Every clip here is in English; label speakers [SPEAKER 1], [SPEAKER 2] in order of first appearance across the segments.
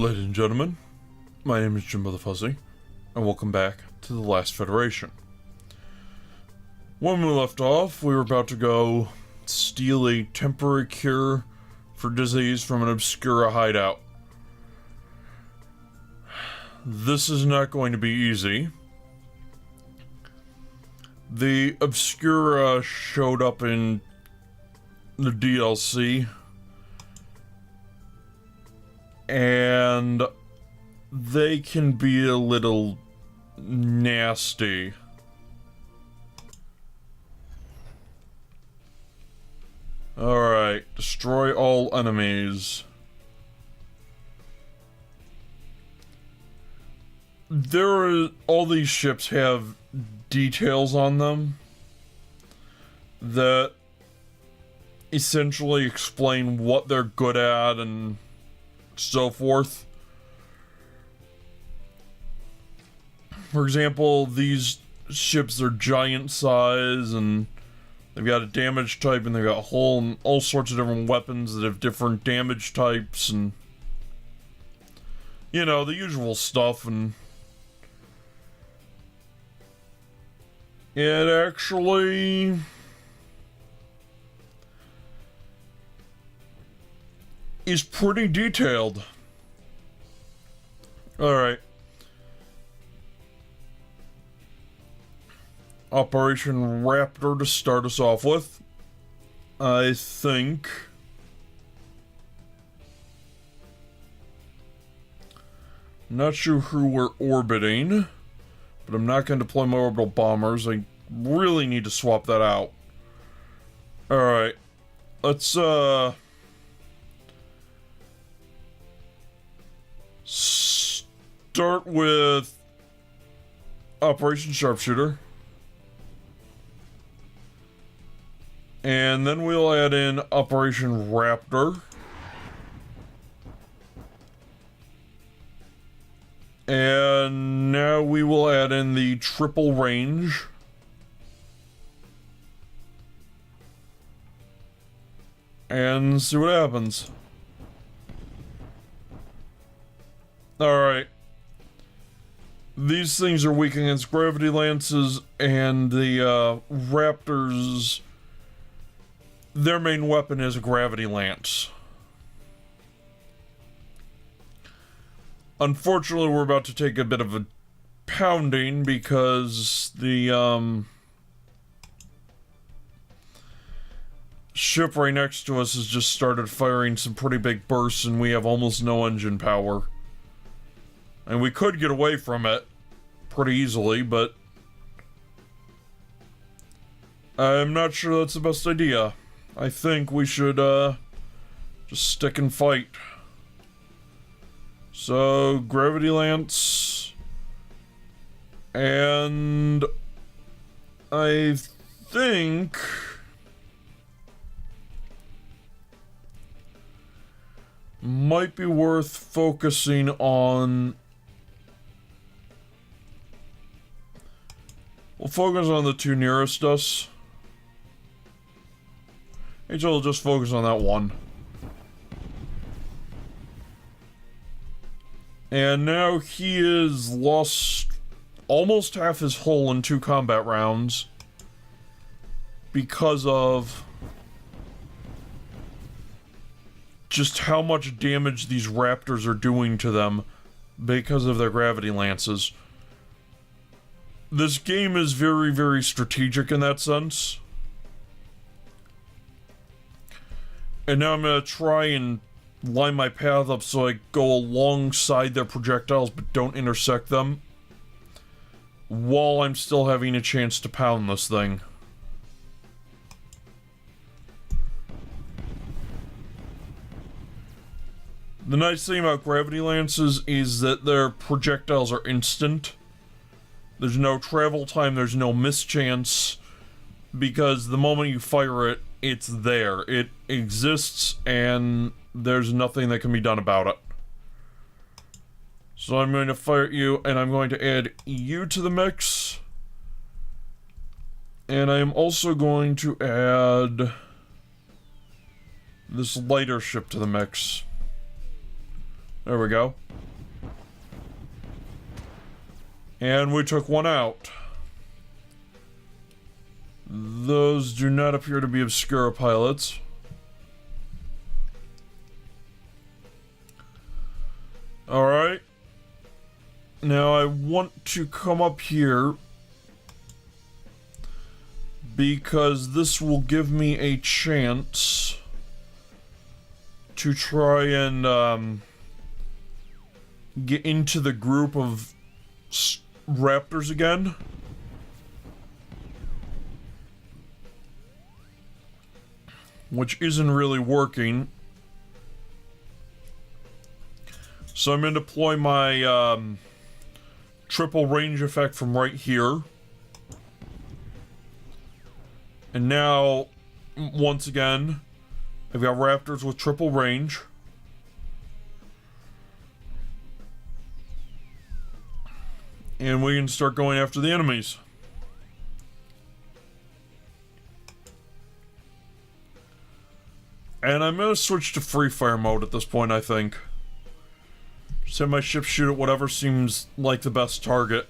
[SPEAKER 1] Ladies and gentlemen, my name is Jimbo the Fuzzy, and welcome back to the Last Federation. When we left off, we were about to go steal a temporary cure for disease from an Obscura hideout. This is not going to be easy. The Obscura showed up in the DLC, and they can be a little nasty. Alright, destroy all enemies. All these ships have details on them that essentially explain what they're good at and so forth. For example, these ships are giant size and they've got a damage type and they've got hull and all sorts of different weapons that have different damage types and, you know, the usual stuff. And it actually is pretty detailed. Alright. Operation Raptor to start us off with. I think not sure who we're orbiting, but I'm not going to deploy my orbital bombers. I really need to swap that out. Alright. Let's start with Operation Sharpshooter. And then we'll add in Operation Raptor. And now we will add in the triple range. And see what happens. Alright. These things are weak against gravity lances, and the Raptors, their main weapon is a gravity lance. Unfortunately, we're about to take a bit of a pounding because the ship right next to us has just started firing some pretty big bursts and we have almost no engine power. And we could get away from it pretty easily, but I'm not sure that's the best idea. I think we should just stick and fight. So, gravity lance, and I think might be worth focusing on. We'll focus on the two nearest us. We'll just focus on that one. And now he has lost almost half his hull in 2 combat rounds because of just how much damage these Raptors are doing to them because of their gravity lances. This game is very, very strategic in that sense. And now I'm going to try and line my path up so I go alongside their projectiles but don't intersect them, while I'm still having a chance to pound this thing. The nice thing about gravity lances is that their projectiles are instant. There's no travel time, there's no mischance, because the moment you fire it, it's there. It exists, and there's nothing that can be done about it. So I'm going to fire at you, and I'm going to add you to the mix. And I am also going to add ... this lighter ship to the mix. There we go. And we took one out. Those do not appear to be Obscura pilots. Alright. Now I want to come up here because this will give me a chance to try and get into the group of raptors again. Which isn't really working. So I'm going to deploy my triple range effect from right here. And now, once again, I've got raptors with triple range. And we can start going after the enemies. And I'm going to switch to free fire mode at this point, I think. Just have my ship shoot at whatever seems like the best target.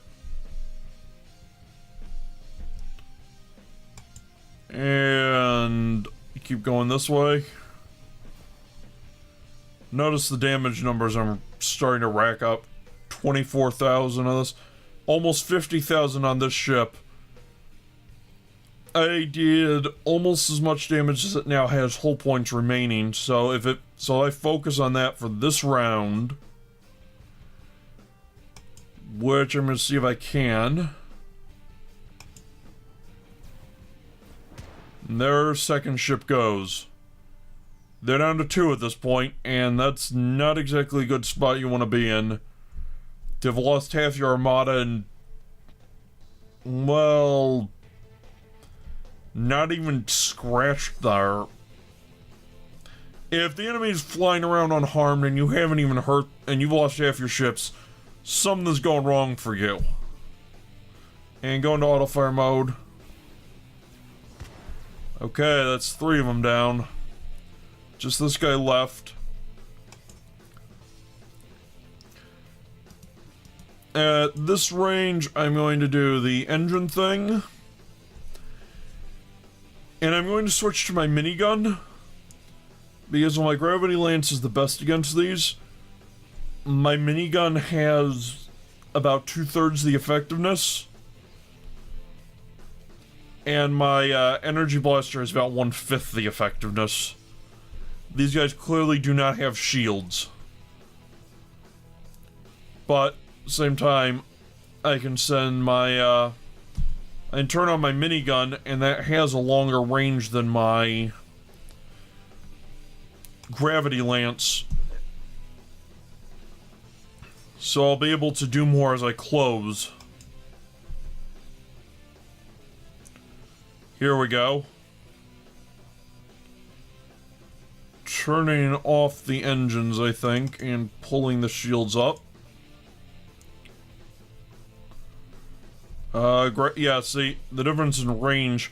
[SPEAKER 1] And keep going this way. Notice the damage numbers I'm starting to rack up. 24,000 on this. Almost 50,000 on this ship. I did almost as much damage as it now has hull points remaining, so I focus on that for this round. Which I'm gonna see if I can. And their second ship goes. They're down to 2 at this point, and that's not exactly a good spot you want to be in. They've lost half your armada and, well, not even scratched there. If the enemy's flying around unharmed and you haven't even hurt, and you've lost half your ships, something's going wrong for you. And go into auto fire mode. Okay, that's 3 of them down. Just this guy left. At this range, I'm going to do the engine thing. And I'm going to switch to my minigun. Because while my gravity lance is the best against these, my minigun has about 2/3 the effectiveness. And my energy blaster has about 1/5 the effectiveness. These guys clearly do not have shields. But, at the same time, I can send my, I can turn on my minigun, and that has a longer range than my gravity lance. So I'll be able to do more as I close. Here we go. Turning off the engines, I think, and pulling the shields up. Yeah, see, the difference in range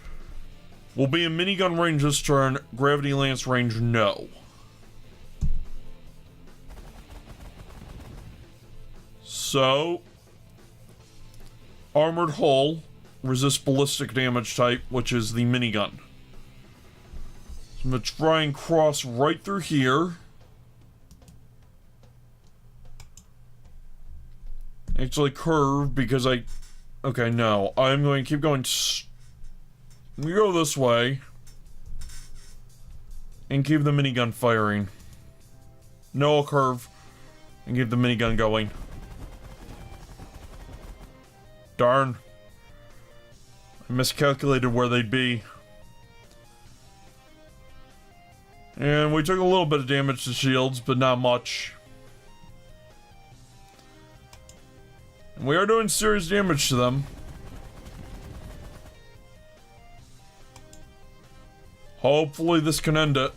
[SPEAKER 1] will be in minigun range this turn, gravity lance range, no. So, armored hull, resist ballistic damage type, which is the minigun. So I'm going to try and cross right through here. Actually curve because okay, no. I'm going to keep going. We go this way. And keep the minigun firing. No, I'll curve. And keep the minigun going. Darn. I miscalculated where they'd be. And we took a little bit of damage to shields, but not much. And we are doing serious damage to them. Hopefully this can end it.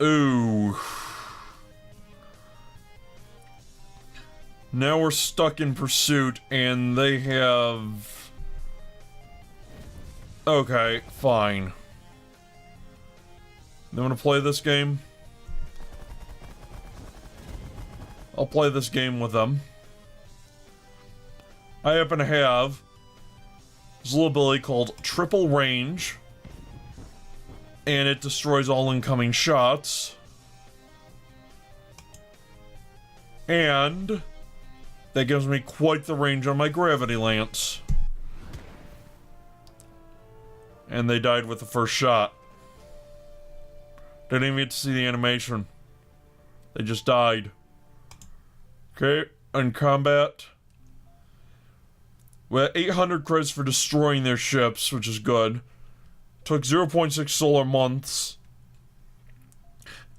[SPEAKER 1] Ooh. Now we're stuck in pursuit, and they have... Okay, fine. They want to play this game? I'll play this game with them. I happen to have this little ability called Triple Range, and it destroys all incoming shots. And that gives me quite the range on my Gravity Lance. And they died with the first shot. Didn't even get to see the animation. They just died. Okay, in combat. We had 800 credits for destroying their ships, which is good. Took 0.6 solar months.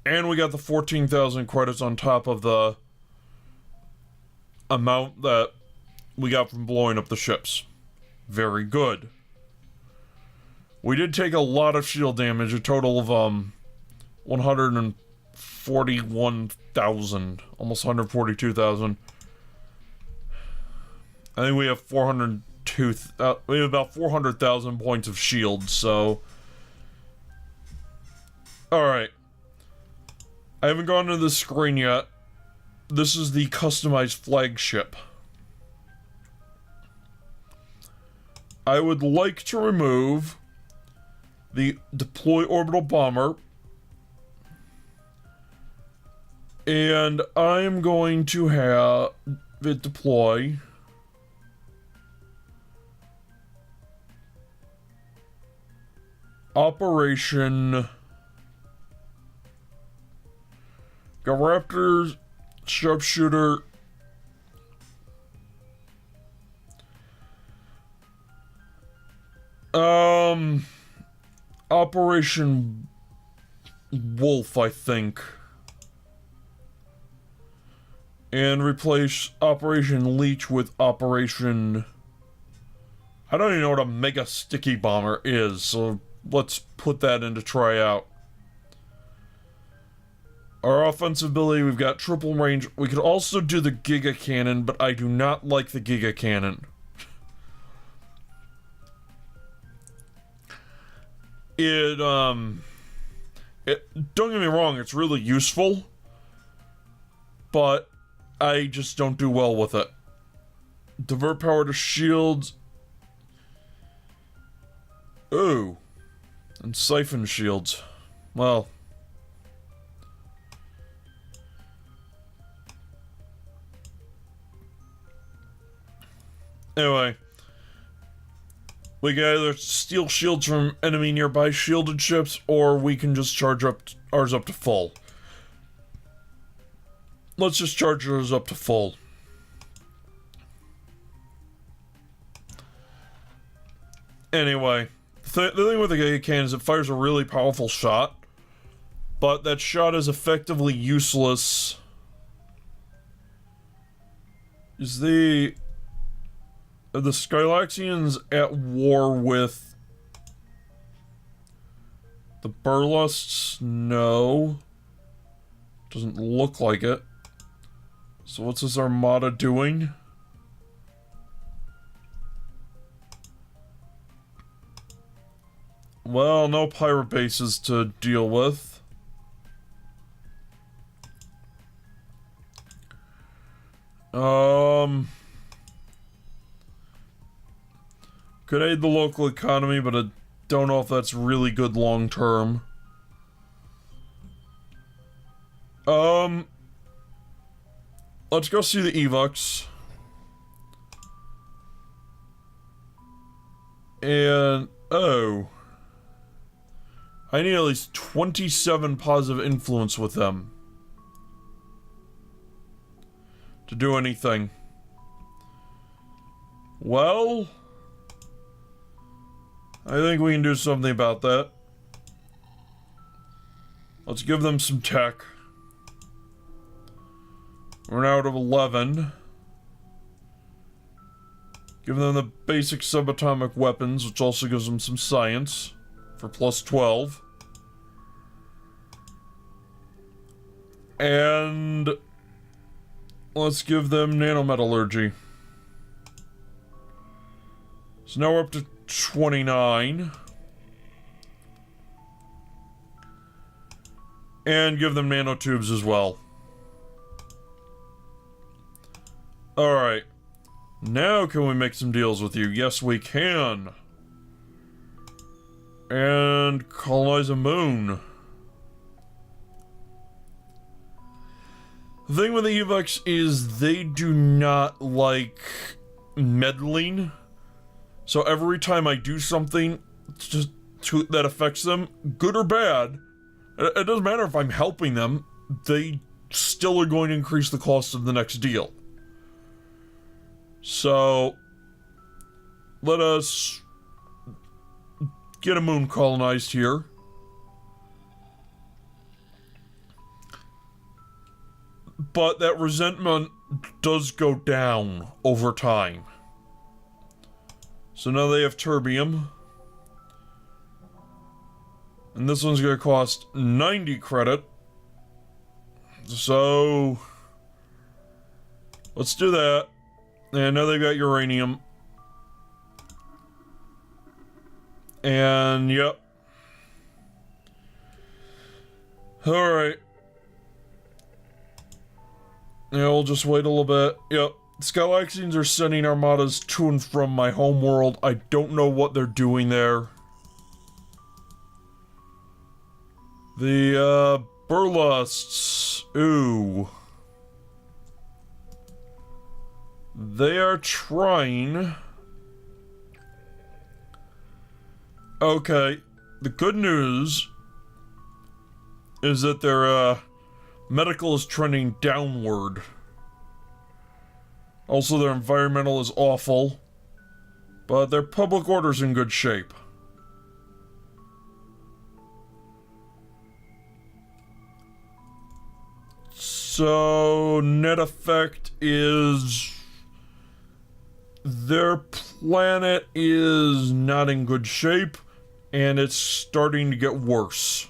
[SPEAKER 1] And we got the 14,000 credits on top of the amount that we got from blowing up the ships. Very good. We did take a lot of shield damage, a total of 141,000, almost 142,000. I think we have 402. We have about 400,000 points of shield. So, all right. I haven't gone to the screen yet. This is the customized flagship. I would like to remove the deploy orbital bomber, and I'm going to have it deploy Operation got Raptors, Sharpshooter, Operation Wolf, I think, and replace Operation Leech with Operation, I don't even know what a Mega Sticky Bomber is, so let's put that into tryout. Our offensive ability, we've got triple range. We could also do the Giga Cannon, but I do not like the Giga Cannon. Don't get me wrong, it's really useful, but I just don't do well with it. Divert power to shields. Ooh. And siphon shields. Well. Anyway. We can either steal shields from enemy nearby shielded ships, or we can just charge up ours up to full. Let's just charge ours up to full. Anyway, the thing with the Giga Cannon is it fires a really powerful shot, but that shot is effectively useless. Is the Skylaxians at war with the Burlusts? No. Doesn't look like it. So what's this armada doing? Well, no pirate bases to deal with. Could aid the local economy, but I don't know if that's really good long term. Let's go see the Evox. And, oh. I need at least 27 positive influence with them to do anything. Well, I think we can do something about that. Let's give them some tech. We're now out of 11. Give them the basic subatomic weapons, which also gives them some science for plus 12. And let's give them nanometallurgy. So now we're up to 29. And give them nanotubes as well. Alright. Now can we make some deals with you? Yes, we can. And colonize a moon. The thing with the Evox is they do not like meddling. So every time I do something that affects them, good or bad, it doesn't matter if I'm helping them, they still are going to increase the cost of the next deal. So, let us get a moon colonized here. But that resentment does go down over time. So now they have terbium. And this one's going to cost 90 credit. So, let's do that. And now they've got uranium. And, yep. Alright. Yeah, we'll just wait a little bit. Yep. Skylaxians are sending armadas to and from my homeworld. I don't know what they're doing there. The, Burlusts. Ooh. They are trying. Okay. The good news is that their, medical is trending downward. Also, their environmental is awful. But their public order's in good shape. So, net effect is... their planet is not in good shape, and it's starting to get worse.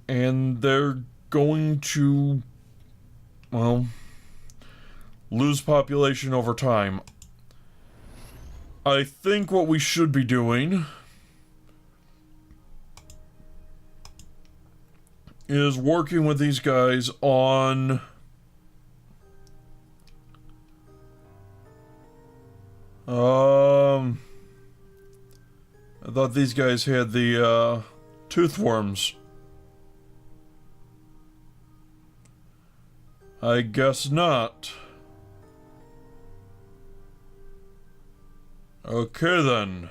[SPEAKER 1] And they're going to, well, lose population over time. I think what we should be doing is working with these guys on I thought these guys had the toothworms. I guess not. Okay then.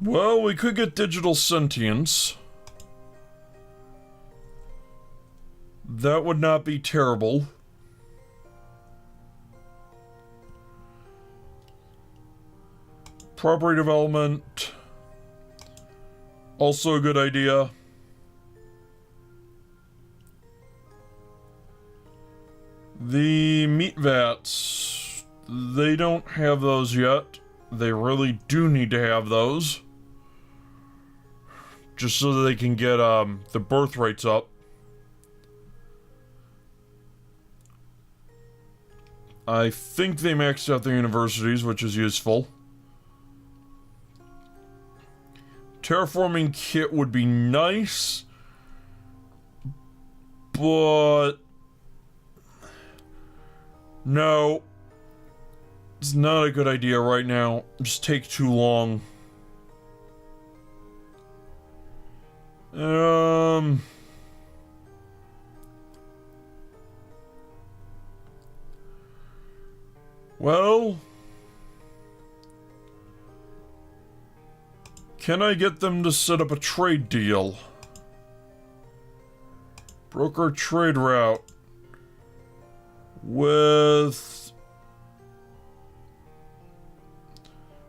[SPEAKER 1] Well, we could get digital sentience. That would not be terrible. Property development. Also a good idea. The meat vats. They don't have those yet. They really do need to have those. Just so that they can get the birth rates up. I think they maxed out their universities, which is useful. Terraforming kit would be nice, but no, it's not a good idea right now. Just take too long. Well, can I get them to set up a trade deal? Broker trade route with...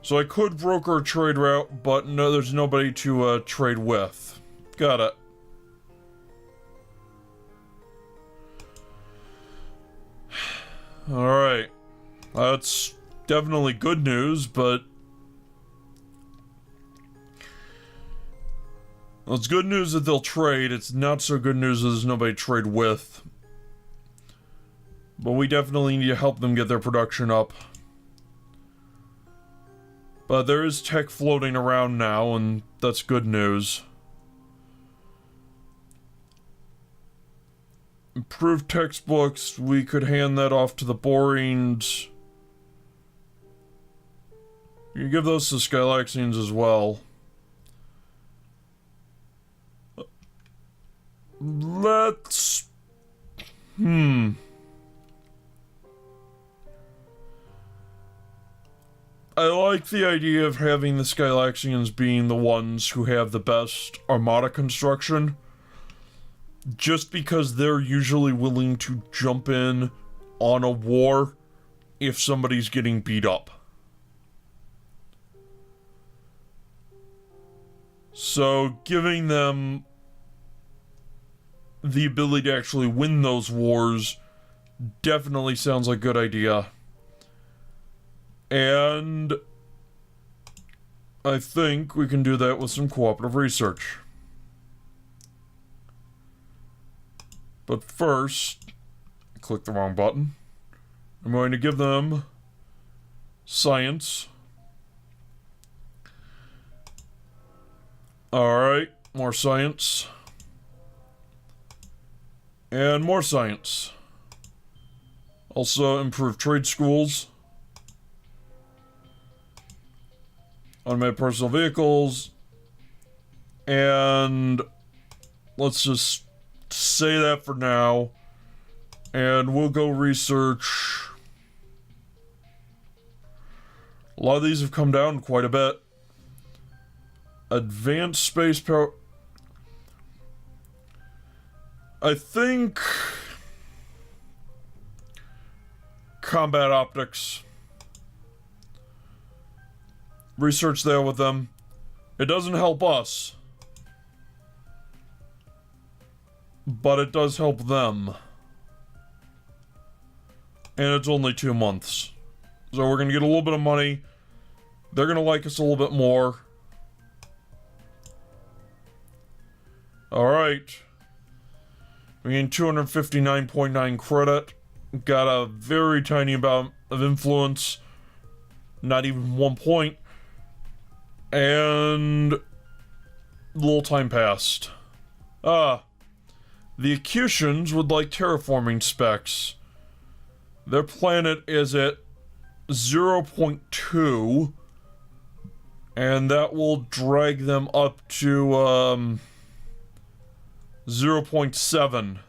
[SPEAKER 1] So I could broker a trade route, but no, there's nobody to trade with. Got it. Alright. That's definitely good news, but... well, it's good news that they'll trade. It's not so good news that there's nobody to trade with. But we definitely need to help them get their production up. But there is tech floating around now, and that's good news. Improved textbooks, we could hand that off to the borings. You give those to Skylaxians as well. Let's... I like the idea of having the Skylaxians being the ones who have the best armada construction. Just because they're usually willing to jump in on a war if somebody's getting beat up. So giving them the ability to actually win those wars definitely sounds like a good idea. And I think we can do that with some cooperative research. But first, click the wrong button. I'm going to give them science. Alright, more science. And more science. Also, improve trade schools. Automated personal vehicles. And let's just say that for now. And we'll go research. A lot of these have come down quite a bit. Advanced space power. I think combat optics. Research there with them. It doesn't help us, but it does help them. And it's only 2 months. So we're gonna get a little bit of money. They're gonna like us a little bit more. Alright. We gained 259.9 credit. Got a very tiny amount of influence. Not even 1 point. And a little time passed. The Acutians would like terraforming specs. Their planet is at 0.2. And that will drag them up to, 0.7.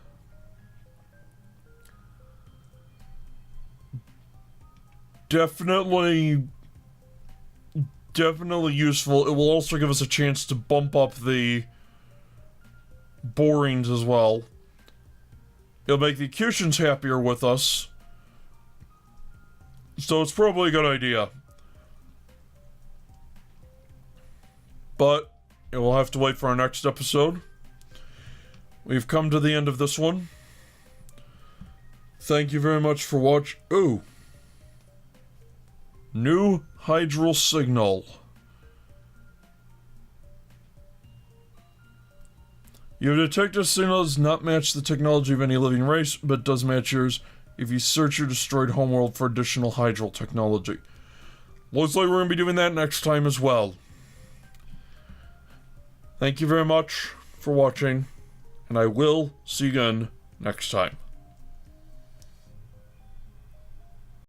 [SPEAKER 1] Definitely useful. It will also give us a chance to bump up the borings as well. It'll make the Acutians happier with us. So it's probably a good idea. But it will have to wait for our next episode. We've come to the end of this one. Thank you very much for watching. Ooh. New hydral signal. Your detector signal does not match the technology of any living race, but does match yours if you search your destroyed homeworld for additional hydral technology. Looks like we're going to be doing that next time as well. Thank you very much for watching, and I will see you again next time.